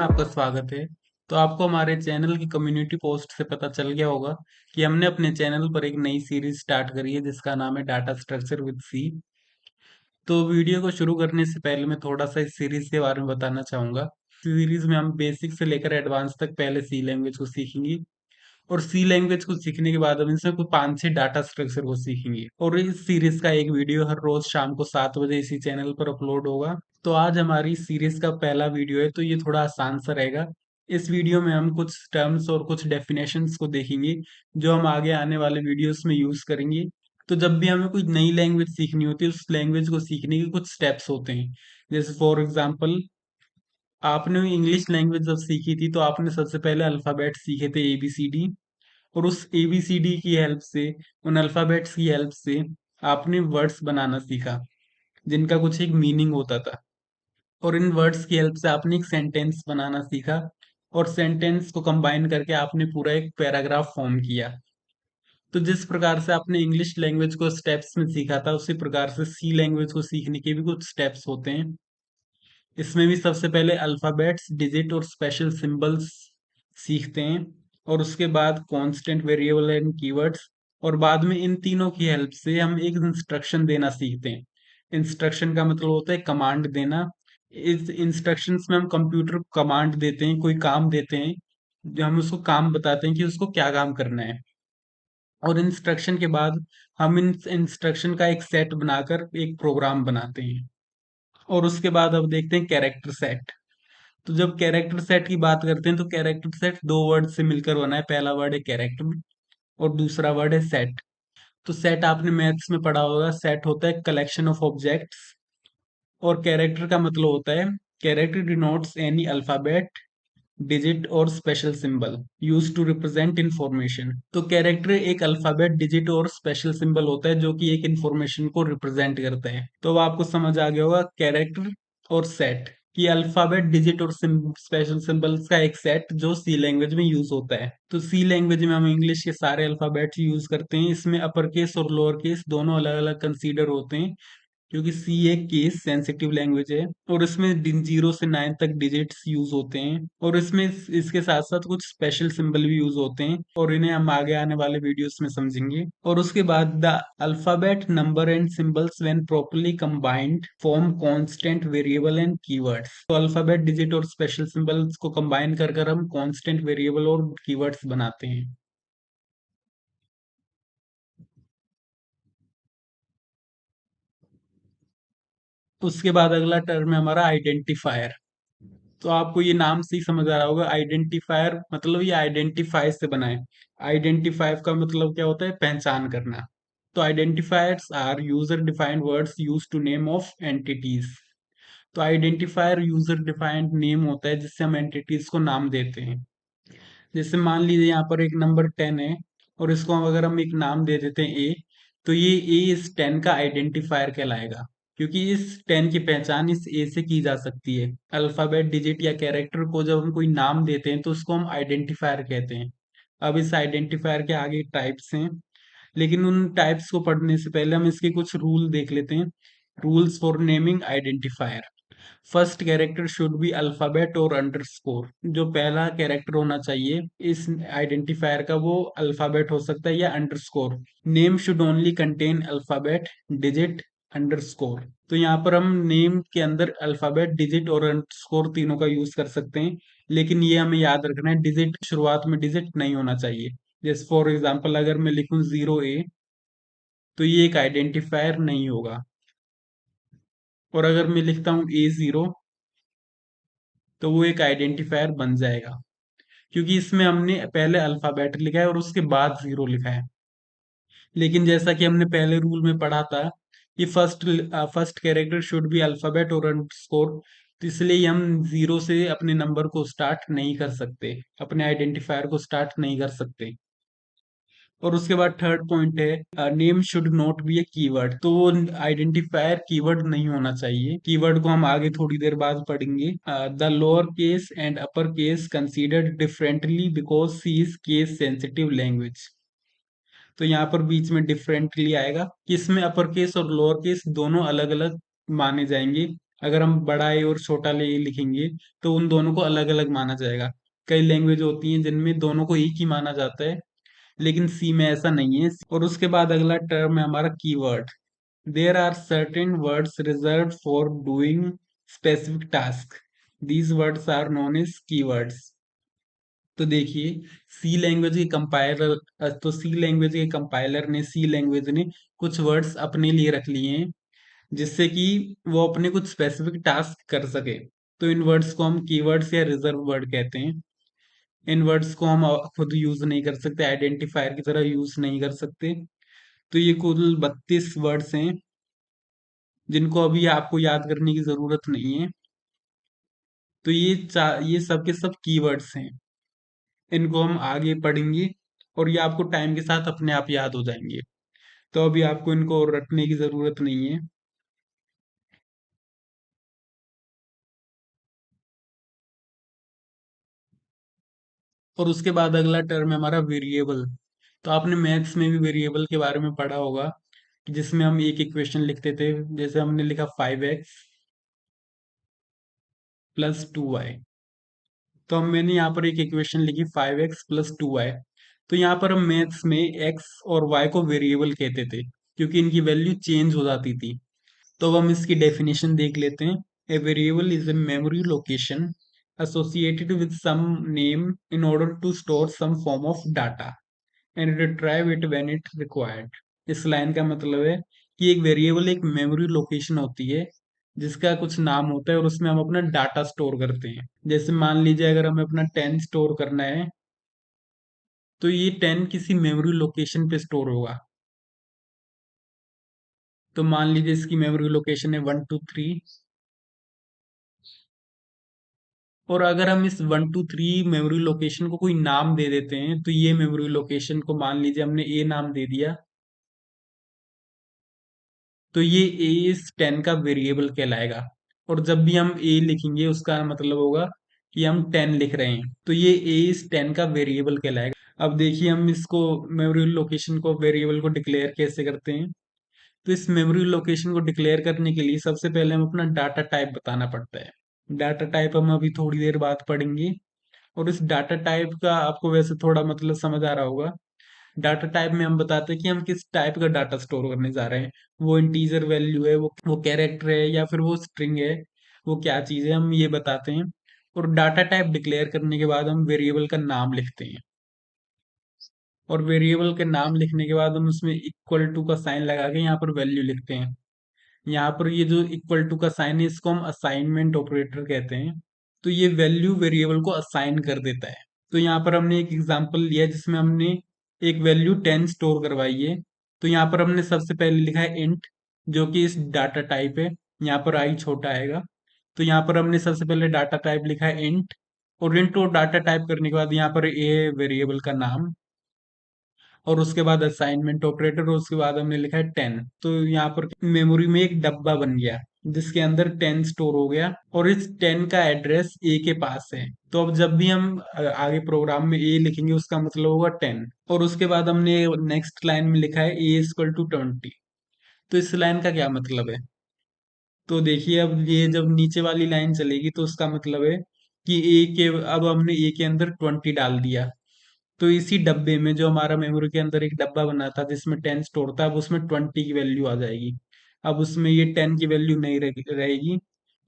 आपका स्वागत है। तो आपको हमारे चैनल की कम्युनिटी पोस्ट से पता चल गया होगा कि हमने अपने चैनल पर एक नई सीरीज स्टार्ट करी है जिसका नाम है डाटा स्ट्रक्चर विद सी। तो वीडियो को शुरू करने से पहले मैं थोड़ा सा इस सीरीज के बारे में बताना चाहूंगा। सीरीज में हम बेसिक से लेकर एडवांस तक पहले सी लैंग्वेज को सीखेंगे और सी लैंग्वेज को सीखने के बाद हम इसमें कुछ 5-6 डाटा स्ट्रक्चर को सीखेंगे और इस सीरीज का एक वीडियो हर रोज शाम को 7 बजे इसी चैनल पर अपलोड होगा। तो आज हमारी सीरीज का पहला वीडियो है तो ये थोड़ा आसान सा रहेगा। इस वीडियो में हम कुछ टर्म्स और कुछ डेफिनेशंस को देखेंगे जो हम आगे आने वाले वीडियोस में यूज करेंगे। तो जब भी हमें कोई नई लैंग्वेज सीखनी होती है उस लैंग्वेज को सीखने के कुछ स्टेप्स होते हैं। जैसे फॉर एग्जांपल आपने इंग्लिश लैंग्वेज जब सीखी थी तो आपने सबसे पहले अल्फाबेट सीखे थे ABCD और उस ABCD की हेल्प से उन अल्फाबेट्स की हेल्प से आपने वर्ड्स बनाना सीखा जिनका कुछ एक मीनिंग होता था और इन वर्ड्स की हेल्प से आपने एक सेंटेंस बनाना सीखा और सेंटेंस को कंबाइन करके आपने पूरा एक पैराग्राफ फॉर्म किया। तो जिस प्रकार से आपने इंग्लिश लैंग्वेज को स्टेप्स में सीखा था उसी प्रकार से सी लैंग्वेज को सीखने के भी कुछ स्टेप्स होते हैं। इसमें भी सबसे पहले अल्फाबेट्स डिजिट और स्पेशल सिंबल्स सीखते हैं और उसके बाद कांस्टेंट वेरिएबल एंड कीवर्ड्स और बाद में इन तीनों की हेल्प से हम एक इंस्ट्रक्शन देना सीखते हैं। इंस्ट्रक्शन का मतलब होता है कमांड देना। इस इंस्ट्रक्शंस में हम कंप्यूटर को कमांड देते हैं, कोई काम देते हैं, जो हम उसको काम बताते हैं कि उसको क्या काम करना है और इंस्ट्रक्शन के बाद हम इन इंस्ट्रक्शन का एक सेट बनाकर एक प्रोग्राम बनाते हैं। और उसके बाद अब देखते हैं कैरेक्टर सेट। तो जब कैरेक्टर सेट की बात करते हैं तो कैरेक्टर सेट दो वर्ड से मिलकर बना है। पहला वर्ड है कैरेक्टर और दूसरा वर्ड है सेट। तो सेट आपने मैथ्स में पढ़ा होगा, सेट होता है कलेक्शन ऑफ ऑब्जेक्ट्स और कैरेक्टर का मतलब होता है character denotes any alphabet digit और special symbol use to represent information. तो कैरेक्टर एक अल्फाबेट डिजिट और स्पेशल सिंबल होता है जो कि एक इंफॉर्मेशन को रिप्रेजेंट करता है। तो अब आपको समझ आ गया होगा कैरेक्टर और सेट कि अल्फाबेट डिजिट और स्पेशल सिंबल्स का एक सेट जो सी लैंग्वेज में यूज होता है। तो सी लैंग्वेज में हम इंग्लिश के सारे अल्फाबेट्स यूज करते हैं। इसमें अपर केस और लोअर केस दोनों अलग अलग कंसीडर होते हैं क्योंकि सी एक केस सेंसिटिव लैंग्वेज है और इसमें 0 से 9 तक डिजिट्स यूज होते हैं और इसमें इसके साथ साथ कुछ स्पेशल सिंबल भी यूज होते हैं और इन्हें हम आगे आने वाले वीडियोस में समझेंगे। और उसके बाद the alphabet number and symbols when properly combined form constant variable and keywords. तो अल्फाबेट डिजिट और स्पेशल सिंबल्स को कंबाइन कर कर हम कांस्टेंट वेरिएबल और कीवर्ड्स बनाते हैं। उसके बाद अगला टर्म है हमारा आइडेंटिफायर। तो आपको ये नाम से ही समझ आ रहा होगा आइडेंटिफायर मतलब ये आइडेंटिफाई से बना है। आइडेंटिफाई का मतलब क्या होता है, पहचान करना। तो identifiers are user defined words use to name of entities. तो आइडेंटिफायर यूजर डिफाइंड नेम होता है जिससे हम एंटिटीज को नाम देते हैं। जैसे मान लीजिए यहाँ पर एक नंबर 10 है और इसको अगर हम एक नाम दे देते हैं ए, तो ये ए इस 10 का आइडेंटिफायर कहलाएगा क्योंकि इस 10 की पहचान इस ए से की जा सकती है। अल्फाबेट डिजिट या कैरेक्टर को जब हम कोई नाम देते हैं तो उसको हम आइडेंटिफायर कहते हैं। अब इस आइडेंटिफायर के आगे टाइप्स हैं लेकिन उन टाइप्स को पढ़ने से पहले हम इसके कुछ रूल देख लेते हैं। Rules for naming identifier. First character should be alphabet और अंडरस्कोर। जो पहला कैरेक्टर होना चाहिए इस आइडेंटिफायर का वो अल्फाबेट हो सकता है या underscore. Name should only contain alphabet digit underscore. तो यहाँ पर हम नेम के अंदर अल्फाबेट डिजिट और अंडरस्कोर तीनों का यूज कर सकते हैं लेकिन ये हमें याद रखना है डिजिट शुरुआत में डिजिट नहीं होना चाहिए। जैसे फॉर एग्जाम्पल अगर मैं लिखूं 0A तो ये एक आइडेंटिफायर नहीं होगा और अगर मैं लिखता हूँ A0 तो वो एक आइडेंटिफायर बन जाएगा क्योंकि इसमें हमने पहले अल्फाबेट लिखा है और उसके बाद 0 लिखा है। लेकिन जैसा कि हमने पहले रूल में पढ़ा था कि first character should be alphabet और अंडरस्कोर, तो इसलिए हम 0 से अपने नंबर को स्टार्ट नहीं कर सकते, अपने आइडेंटिफायर को स्टार्ट नहीं कर सकते। और उसके बाद थर्ड पॉइंट है name should not be A keyword. तो आइडेंटिफायर कीवर्ड नहीं होना चाहिए। कीवर्ड को हम आगे थोड़ी देर बाद पढ़ेंगे। The lower case and upper case considered differently because C is case sensitive language. तो यहाँ पर बीच में डिफरेंटली आएगा कि इसमें अपर केस और लोअर केस दोनों अलग अलग माने जाएंगे अगर हम बड़ा ए और छोटा ए लिखेंगे तो उन दोनों को अलग अलग माना जाएगा। कई लैंग्वेज होती हैं जिनमें दोनों को एक ही माना जाता है, लेकिन सी में ऐसा नहीं है। और उसके बाद अगला टर्म है हमारा keyword. There are certain words reserved for doing specific task, these words are known as keywords. तो देखिए, सी लैंग्वेज के कंपाइलर ने, सी लैंग्वेज ने कुछ वर्ड्स अपने लिए रख लिए हैं जिससे कि वो अपने कुछ स्पेसिफिक टास्क कर सके। तो इन वर्ड्स को हम कीवर्ड्स या रिजर्व वर्ड कहते हैं। इन वर्ड्स को हम खुद यूज नहीं कर सकते, आइडेंटिफायर की तरह यूज नहीं कर सकते। तो ये कुल 32 वर्ड्स हैं जिनको अभी आपको याद करने की जरूरत नहीं है। तो ये सब के सब कीवर्ड्स हैं। इनको हम आगे पढ़ेंगे और ये आपको टाइम के साथ अपने आप याद हो जाएंगे। तो अभी आपको इनको रटने की जरूरत नहीं है। और उसके बाद अगला टर्म है हमारा वेरिएबल। तो आपने मैथ्स में भी वेरिएबल के बारे में पढ़ा होगा, जिसमें हम एक इक्वेशन लिखते थे। जैसे हमने लिखा 5x प्लस 2y। तो मैंने यहाँ पर एक इक्वेशन लिखी 5x प्लस 2y। तो यहाँ पर हम मैथ्स में x और y को वेरिएबल कहते थे क्योंकि इनकी वैल्यू चेंज हो जाती थी। तो अब हम इसकी डेफिनेशन देख लेते हैं। A variable is a memory location associated with some name in order to store some form of data and retrieve it when it required। इस लाइन का मतलब है कि एक वेरिएबल एक मेमोरी लोकेशन होती है जिसका कुछ नाम होता है और उसमें हम अपना डाटा स्टोर करते हैं। जैसे मान लीजिए अगर हमें अपना 10 स्टोर करना है तो ये 10 किसी मेमोरी लोकेशन पे स्टोर होगा। तो मान लीजिए इसकी मेमोरी लोकेशन है 123। और अगर हम इस 123 मेमोरी लोकेशन को कोई नाम दे देते हैं तो ये मेमोरी लोकेशन को मान लीजिए हमने ए नाम दे दिया, तो ये ए इस 10 का वेरिएबल कहलाएगा। और जब भी हम ए लिखेंगे उसका मतलब होगा कि हम 10 लिख रहे हैं, तो ये ए इस 10 का वेरिएबल कहलाएगा। अब देखिए हम इसको मेमोरी लोकेशन को वेरिएबल को डिक्लेयर कैसे करते हैं। तो इस मेमोरी लोकेशन को डिक्लेयर करने के लिए सबसे पहले हम अपना डाटा टाइप बताना पड़ता है। डाटा टाइप हम अभी थोड़ी देर बाद पढ़ेंगे। और इस डाटा टाइप का आपको वैसे थोड़ा मतलब समझ आ रहा होगा। डाटा टाइप में हम बताते हैं कि हम किस टाइप का डाटा स्टोर करने जा रहे हैं। वो इंटीजर वैल्यू है, वो कैरेक्टर है, या फिर वो स्ट्रिंग है, वो क्या चीज़ है, हम ये बताते हैं। और डाटा टाइप डिक्लेयर करने के बाद हम वेरिएबल का नाम लिखते हैं। और वेरिएबल के नाम लिखने के बाद हम उसमें इक्वल टू का साइन लगा के यहाँ पर वैल्यू लिखते हैं। यहाँ पर ये जो इक्वल टू का साइन है इसको हम असाइनमेंट ऑपरेटर कहते हैं। तो ये वैल्यू वेरिएबल को असाइन कर देता है। तो यहाँ पर हमने एक एग्जांपल लिया जिसमें हमने एक वैल्यू 10 स्टोर करवाई है। तो यहाँ पर हमने सबसे पहले लिखा है इंट, जो कि इस डाटा टाइप है। यहाँ पर आई छोटा आएगा। तो यहाँ पर हमने सबसे पहले डाटा टाइप लिखा है इंट। और इंट और डाटा टाइप करने के बाद यहाँ पर ए वेरिएबल का नाम, और उसके बाद असाइनमेंट ऑपरेटर, और उसके बाद हमने लिखा है 10। तो यहाँ पर मेमोरी में एक डब्बा बन गया जिसके अंदर 10 स्टोर हो गया, और इस 10 का एड्रेस ए के पास है। तो अब जब भी हम आगे प्रोग्राम में ए लिखेंगे उसका मतलब होगा 10। और उसके बाद हमने नेक्स्ट लाइन में लिखा है ए इक्वल टू 20। तो इस लाइन का क्या मतलब है। तो देखिए अब ये जब नीचे वाली लाइन चलेगी तो उसका मतलब है कि ए के, अब हमने ए के अंदर 20 डाल दिया। तो इसी डब्बे में जो हमारा मेमोरी के अंदर एक डब्बा बना था जिसमें 10 स्टोर था, अब उसमें 20 की वैल्यू आ जाएगी। अब उसमें ये 10 की वैल्यू नहीं रहेगी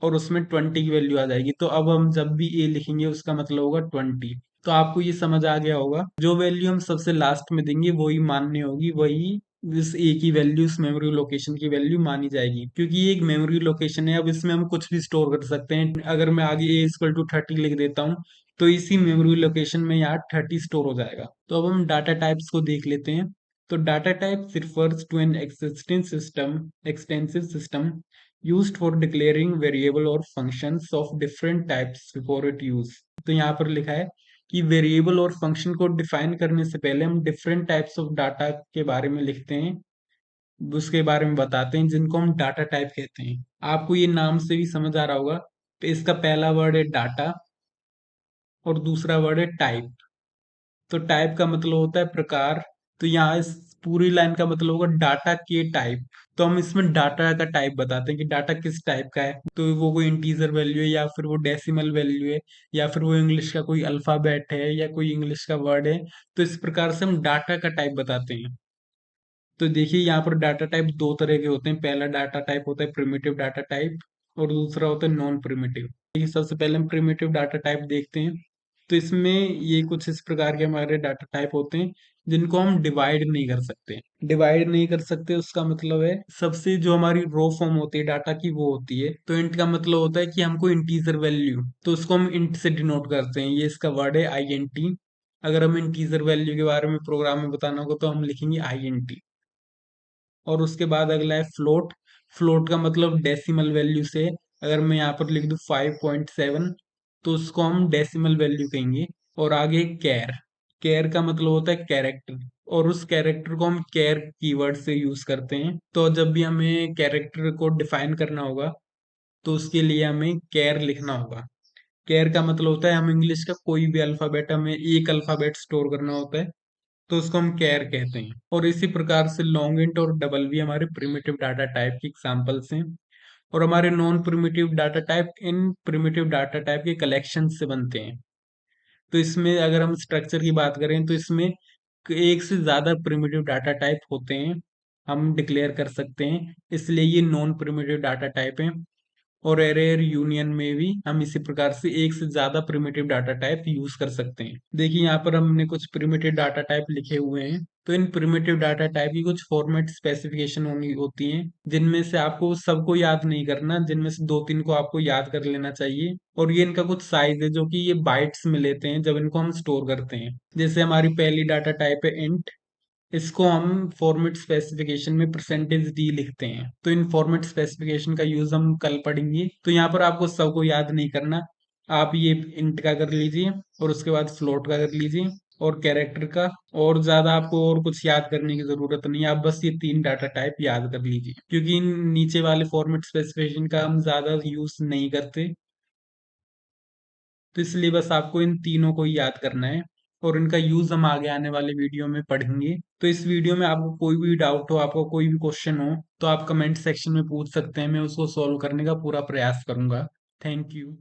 और उसमें 20 की वैल्यू आ जाएगी। तो अब हम जब भी ए लिखेंगे उसका मतलब होगा 20। तो आपको ये समझ आ गया होगा, जो वैल्यू हम सबसे लास्ट में देंगे वही मान्य होगी, वही इस ए की वैल्यू, इस मेमोरी लोकेशन की वैल्यू मानी जाएगी, क्योंकि ये एक मेमोरी लोकेशन है। अब इसमें हम कुछ भी स्टोर कर सकते हैं। अगर मैं आगे ए इक्वल टू 30 लिख देता हूँ तो इसी मेमोरी लोकेशन में यहाँ 30 स्टोर हो जाएगा। तो अब हम डाटा टाइप्स को देख लेते हैं। तो data types refers to an existing system, extensive system used for declaring variable or functions of different types before it use। तो यहाँ पर लिखा है कि वेरिएबल और फंक्शन को डिफाइन करने से पहले हम डिफरेंट टाइप्स ऑफ डाटा के बारे में लिखते हैं, उसके बारे में बताते हैं, जिनको हम डाटा टाइप कहते हैं। आपको ये नाम से भी समझ आ रहा होगा। तो इसका पहला वर्ड है डाटा और दूसरा वर्ड है टाइप। तो टाइप का मतलब होता है प्रकार। तो यहाँ इस पूरी लाइन का मतलब होगा डाटा के टाइप। तो हम इसमें डाटा का टाइप बताते हैं कि डाटा किस टाइप का है, तो वो कोई इंटीजर वैल्यू है या फिर वो डेसिमल वैल्यू है या फिर वो इंग्लिश का कोई अल्फाबेट है या कोई इंग्लिश का वर्ड है। तो इस प्रकार से हम डाटा का टाइप बताते हैं। तो देखिए यहाँ पर डाटा टाइप दो तरह के होते हैं। पहला डाटा टाइप होता है प्रिमिटिव डाटा टाइप और दूसरा होता है नॉन प्रिमिटिव। देखिए सबसे पहले हम प्रिमिटिव डाटा टाइप देखते हैं। तो इसमें ये कुछ इस प्रकार के हमारे डाटा टाइप होते हैं जिनको हम डिवाइड नहीं कर सकते। डिवाइड नहीं कर सकते उसका मतलब है सबसे जो हमारी रो फॉर्म होती है डाटा की वो होती है। तो इंट का मतलब होता है कि हमको इंटीजर वैल्यू, तो उसको हम इंट से डिनोट करते हैं। ये इसका वर्ड है आई एन टी। अगर हम इंटीजर वैल्यू के बारे में प्रोग्राम में बताना होगा तो हम लिखेंगे आई एन टी। और उसके बाद अगला है फ्लोट। फ्लोट का मतलब डेसिमल वैल्यू से, अगर मैं यहाँ पर लिख दूं 5.7 तो उसको हम डेसिमल वैल्यू कहेंगे। और आगे कैर। कैर का मतलब होता है कैरेक्टर, और उस कैरेक्टर को हम कैर कीवर्ड से यूज करते हैं। तो जब भी हमें कैरेक्टर को डिफाइन करना होगा तो उसके लिए हमें कैर लिखना होगा। कैर का मतलब होता है हम इंग्लिश का कोई भी अल्फाबेट, हमें एक अल्फाबेट स्टोर करना होता है तो उसको हम कैर कहते हैं। और इसी प्रकार से लॉन्ग इंट और डबल भी हमारे प्रिमिटिव डाटा टाइप के एग्जांपल्स हैं। और हमारे non primitive data type in primitive data type के कलेक्शन से बनते हैं। तो इसमें अगर हम स्ट्रक्चर की बात करें तो इसमें एक से ज्यादा प्रिमिटिव डाटा टाइप होते हैं, हम डिक्लेयर कर सकते हैं, इसलिए ये नॉन प्रिमिटिव डाटा टाइप है। और एरेयर यूनियन में भी हम इसी प्रकार से एक से ज्यादा प्रिमिटिव डाटा टाइप यूज कर सकते हैं। देखिए यहाँ पर हमने कुछ प्रिमिटिव डाटा टाइप लिखे हुए हैं। तो इन प्रिमिटिव डाटा टाइप की कुछ फॉर्मेट स्पेसिफिकेशन होनी होती हैं जिनमें से आपको सबको याद नहीं करना, जिनमें से दो तीन को आपको याद कर लेना चाहिए। और ये इनका कुछ साइज है जो कि ये बाइट्स में लेते हैं जब इनको हम स्टोर करते हैं। जैसे हमारी पहली डाटा टाइप है इंट। इसको हम फॉर्मेट स्पेसिफिकेशन में परसेंटेज डी लिखते हैं। तो इन फॉर्मेट स्पेसिफिकेशन का यूज हम कल पढ़ेंगे। तो यहाँ पर आपको सबको याद नहीं करना, आप ये इंट का कर लीजिए और उसके बाद फ्लोट का कर लीजिए और कैरेक्टर का। और ज्यादा आपको और कुछ याद करने की जरूरत नहीं है, आप बस ये तीन डाटा टाइप याद कर लीजिए क्योंकि इन नीचे वाले फॉर्मेट स्पेसिफिकेशन का हम ज्यादा यूज नहीं करते। तो इसलिए बस आपको इन तीनों को ही याद करना है और इनका यूज हम आगे आने वाले वीडियो में पढ़ेंगे। तो इस वीडियो में आपको कोई भी डाउट हो, आपको कोई भी क्वेश्चन हो तो आप कमेंट सेक्शन में पूछ सकते हैं, मैं उसको सॉल्व करने का पूरा प्रयास करूंगा। Thank you.